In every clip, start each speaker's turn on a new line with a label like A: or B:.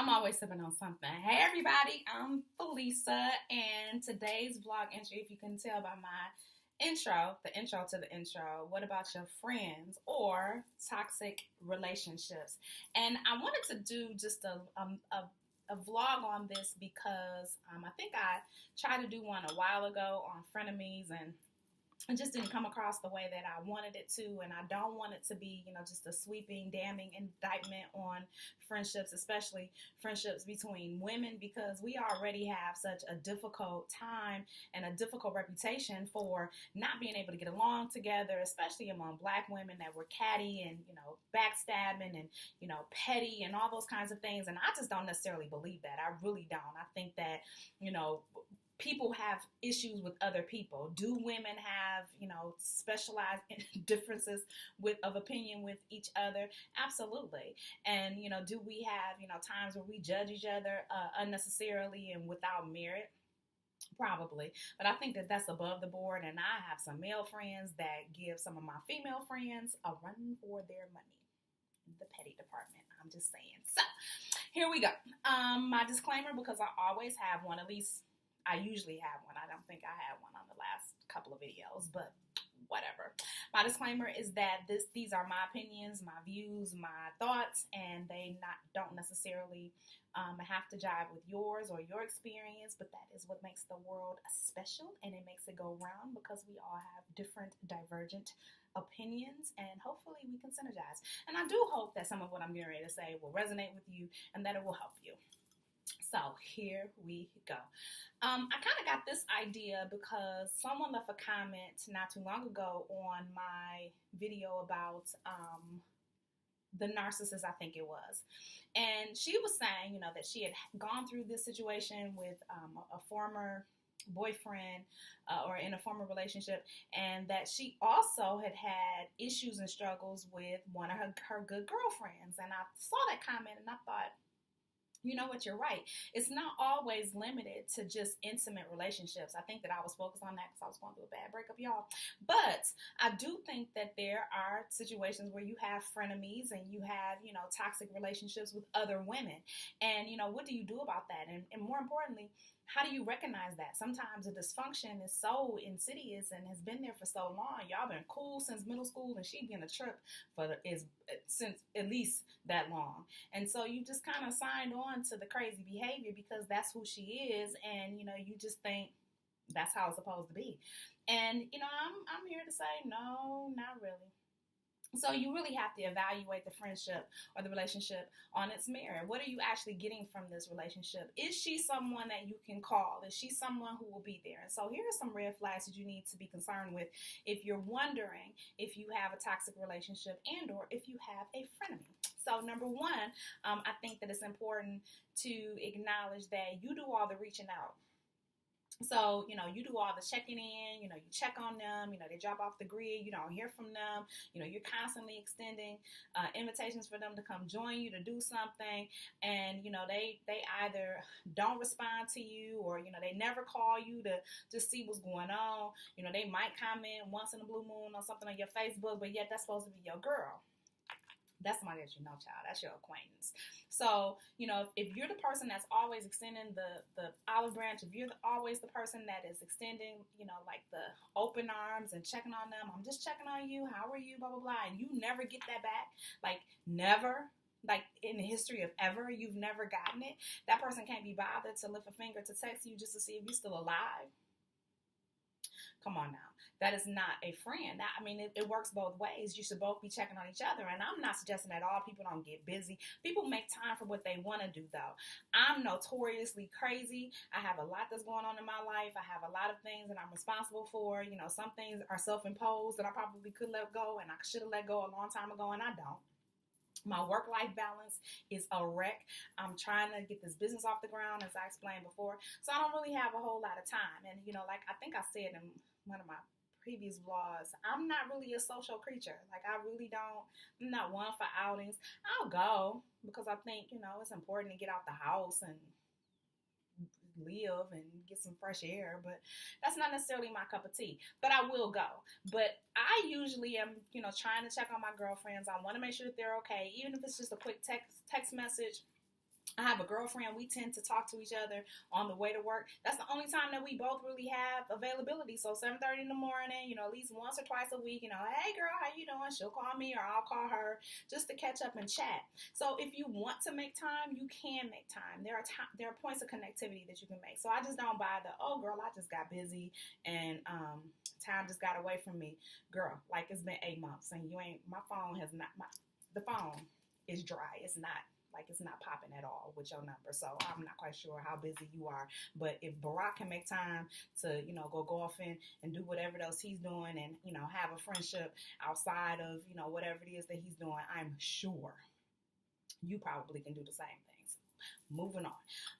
A: I'm always sipping on something. Hey everybody, I'm Felisa, and today's vlog entry, if you can tell by my intro, the intro to the intro, what about your friends or toxic relationships? And I wanted to do just a vlog on this because I think I tried to do one a while ago on frenemies, and it just didn't come across the way that I wanted it to, and I don't want it to be, just a sweeping, damning indictment on friendships, especially friendships between women, because we already have such a difficult time and a difficult reputation for not being able to get along together, especially among Black women that were catty and, backstabbing and, petty and all those kinds of things. And I just don't necessarily believe that. I really don't. I think that, people have issues with other people. Do women have, specialized differences of opinion with each other? Absolutely. And, do we have, times where we judge each other unnecessarily and without merit? Probably. But I think that that's above the board. And I have some male friends that give some of my female friends a run for their money in the petty department. I'm just saying. So here we go. My disclaimer, because I always have one, at least I usually have one. I don't think I had one on the last couple of videos, but whatever. My disclaimer is that these are my opinions, my views, my thoughts, and they don't necessarily have to jive with yours or your experience, but that is what makes the world special, and it makes it go round because we all have different divergent opinions, and hopefully we can synergize. And I do hope that some of what I'm getting ready to say will resonate with you and that it will help you. So here we go. I kind of got this idea because someone left a comment not too long ago on my video about the narcissist, I think it was. And she was saying, that she had gone through this situation with a former boyfriend or in a former relationship, and that she also had had issues and struggles with one of her good girlfriends. And I saw that comment and I thought, you know what, you're right. It's not always limited to just intimate relationships. I think that I was focused on that because I was going through a bad breakup, y'all. But I do think that there are situations where you have frenemies and you have, toxic relationships with other women. And, what do you do about that? And more importantly, how do you recognize that? Sometimes the dysfunction is so insidious and has been there for so long. Y'all been cool since middle school, and she been a trip since at least that long. And so you just kind of signed on to the crazy behavior because that's who she is, and you just think that's how it's supposed to be. And I'm here to say no, not really. So you really have to evaluate the friendship or the relationship on its merit. What are you actually getting from this relationship? Is she someone that you can call? Is she someone who will be there? And so here are some red flags that you need to be concerned with if you're wondering if you have a toxic relationship and or if you have a frenemy. So number one, I think that it's important to acknowledge that you do all the reaching out. So, you do all the checking in, you check on them, they drop off the grid, you don't hear from them, you're constantly extending invitations for them to come join you to do something, and, they either don't respond to you or, they never call you to just see what's going on. They might comment once in a blue moon on something on your Facebook, but yet that's supposed to be your girl. That's somebody that child. That's your acquaintance. So, if you're the person that's always extending the olive branch, if you're always the person that is extending, like the open arms and checking on them, I'm just checking on you, how are you, blah, blah, blah, and you never get that back, like never, like in the history of ever, you've never gotten it, that person can't be bothered to lift a finger to text you just to see if you're still alive. Come on now. That is not a friend. It works both ways. You should both be checking on each other. And I'm not suggesting that all people don't get busy. People make time for what they want to do, though. I'm notoriously crazy. I have a lot that's going on in my life. I have a lot of things that I'm responsible for. Some things are self-imposed that I probably could let go, and I should have let go a long time ago, and I don't. My work-life balance is a wreck. I'm trying to get this business off the ground, as I explained before. So I don't really have a whole lot of time. And, like I think I said in one of my previous vlogs, I'm not really a social creature. Like, I'm not one for outings. I'll go because I think, it's important to get out the house and live and get some fresh air, but that's not necessarily my cup of tea. But I will go. But I usually am, trying to check on my girlfriends. I want to make sure that they're okay, even if it's just a quick text message. I have a girlfriend. We tend to talk to each other on the way to work. That's the only time that we both really have availability. So 7:30 in the morning, at least once or twice a week, hey girl, how you doing? She'll call me or I'll call her just to catch up and chat. So if you want to make time, you can make time. There are points of connectivity that you can make. So I just don't buy the, oh girl, I just got busy and time just got away from me. Girl, like it's been 8 months and my phone has not the phone is dry. It's not popping at all with your number. So I'm not quite sure how busy you are. But if Barack can make time to, go golfing and do whatever else he's doing and, have a friendship outside of, whatever it is that he's doing, I'm sure you probably can do the same things. Moving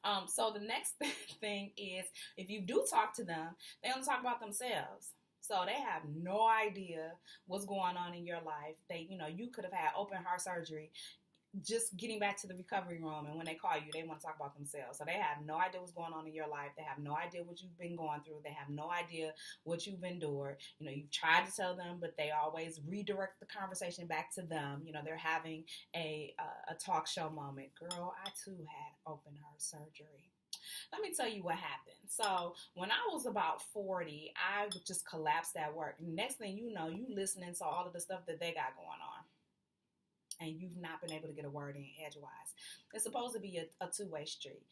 A: on. So the next thing is if you do talk to them, they only talk about themselves. So they have no idea what's going on in your life. You could have had open heart surgery just getting back to the recovery room, and when they call you, they want to talk about themselves. So they have no idea what's going on in your life. They have no idea what you've been going through. They have no idea what you've endured. You've tried to tell them, but they always redirect the conversation back to them. They're having a talk show moment. Girl, I too had open heart surgery. Let me tell you what happened. So when I was about 40, I just collapsed at work. Next thing you know, you listening to all of the stuff that they got going on, and you've not been able to get a word in edgewise. It's supposed to be a two-way street.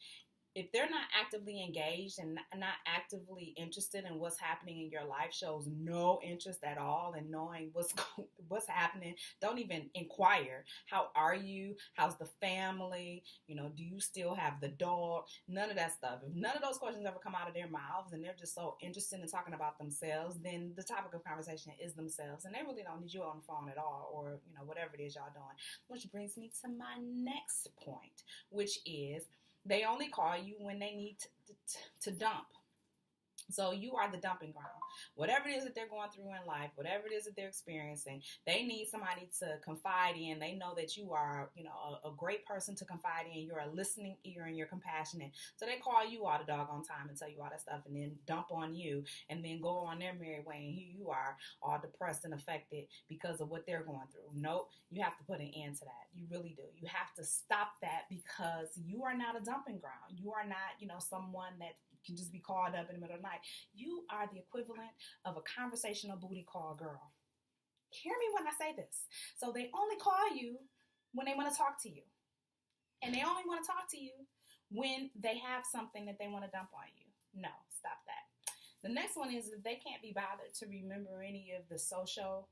A: If they're not actively engaged and not actively interested in what's happening in your life, shows no interest at all in knowing what's happening, don't even inquire. How are you? How's the family? Do you still have the dog? None of that stuff. If none of those questions ever come out of their mouths and they're just so interested in talking about themselves, then the topic of conversation is themselves, and they really don't need you on the phone at all, or whatever it is y'all doing. Which brings me to my next point, which is they only call you when they need to dump. So you are the dumping ground. Whatever it is that they're going through in life, whatever it is that they're experiencing, they need somebody to confide in. They know that you are, a great person to confide in. You're a listening ear and you're compassionate. So they call you all the doggone time and tell you all that stuff and then dump on you and then go on their merry way. And here you are all depressed and affected because of what they're going through. Nope, you have to put an end to that. You really do. You have to stop that because you are not a dumping ground. You are not, someone that can just be called up in the middle of the night. You are the equivalent of a conversational booty call girl. Hear me when I say this. So they only call you when they want to talk to you. And they only want to talk to you when they have something that they want to dump on you. No, stop that. The next one is that they can't be bothered to remember any of the social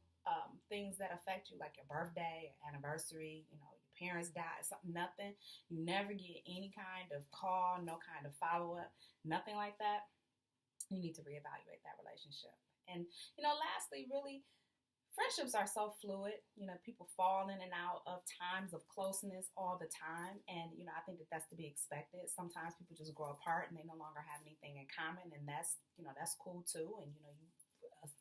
A: things that affect you, like your birthday, your anniversary, your parents died, something, nothing. You never get any kind of call, no kind of follow-up, nothing like that. You need to reevaluate that relationship. And, lastly, really, friendships are so fluid. People fall in and out of times of closeness all the time. And, I think that that's to be expected. Sometimes people just grow apart and they no longer have anything in common. And that's cool too. And,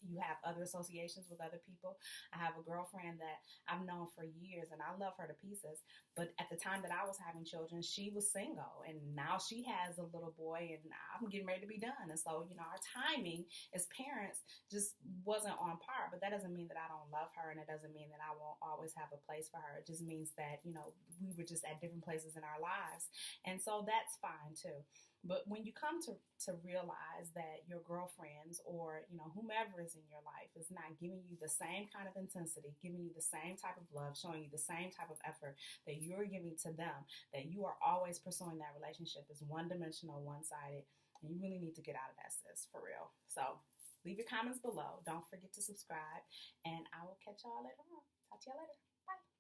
A: you have other associations with other people. I have a girlfriend that I've known for years and I love her to pieces. But at the time that I was having children, she was single and now she has a little boy and I'm getting ready to be done. And so, our timing as parents just wasn't on par. But that doesn't mean that I don't love her and it doesn't mean that I won't always have a place for her. It just means that, we were just at different places in our lives. And so that's fine too. But when you come to realize that your girlfriends or, whomever is in your life is not giving you the same kind of intensity, giving you the same type of love, showing you the same type of effort that you're giving to them, that you are always pursuing that relationship is one-dimensional, one-sided, and you really need to get out of that, sis, for real. So leave your comments below. Don't forget to subscribe, and I will catch y'all later on. Talk to y'all later. Bye.